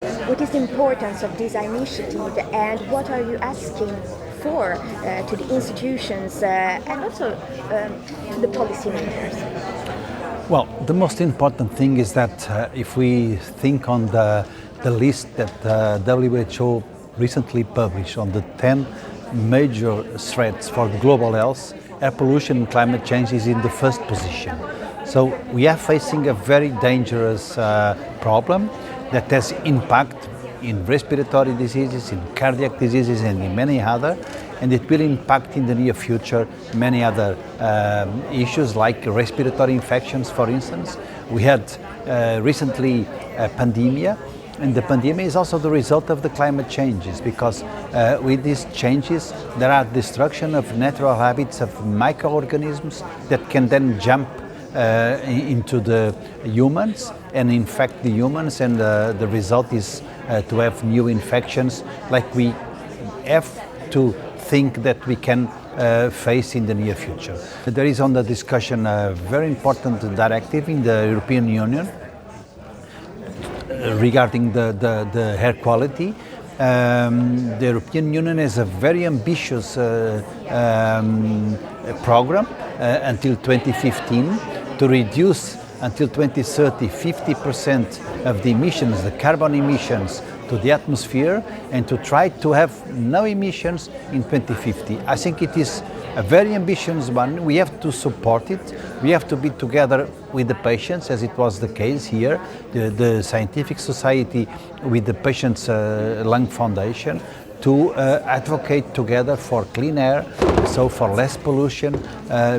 What is the importance of this initiative and what are you asking for to the institutions and also to the policymakers? Well, the most important thing is that if we think on the list that WHO recently published on the 10 major threats for the global health, air pollution and climate change is in the first position. So we are facing a very dangerous problem that has impact in respiratory diseases, in cardiac diseases and in many other, and it will impact in the near future many other issues like respiratory infections, for instance. We had recently a pandemic, and the pandemic is also the result of the climate changes because with these changes there are destruction of natural habits of microorganisms that can then jump into the humans and infect the humans, and the result is to have new infections like we have to think that we can face in the near future. There is on the discussion a very important directive in the European Union regarding the air quality. The European Union has a very ambitious program until 2015 to reduce until 2030 50% of the emissions, the carbon emissions to the atmosphere, and to try to have no emissions in 2050. I think it is a very ambitious one. We have to support it. We have to be together with the patients, as it was the case here, the scientific society with the Patients' Lung Foundation, to advocate together for clean air, so for less pollution,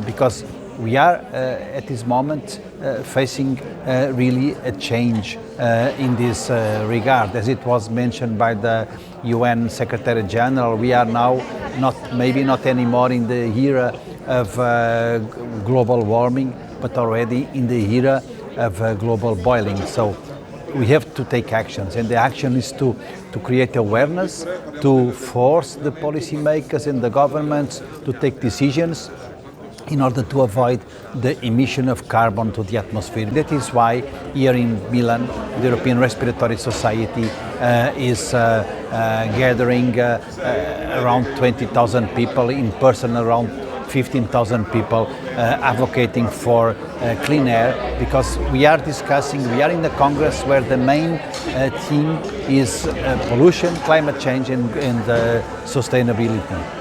because we are at this moment facing really a change in this regard. As it was mentioned by the UN Secretary General, we are now maybe not anymore in the era of global warming, but already in the era of global boiling. So we have to take actions, and the action is to create awareness, to force the policymakers and the governments to take decisions in order to avoid the emission of carbon to the atmosphere. That is why here in Milan, the European Respiratory Society is gathering around 20,000 people, in person around 15,000 people, advocating for clean air, because we are in the Congress where the main theme is pollution, climate change and sustainability.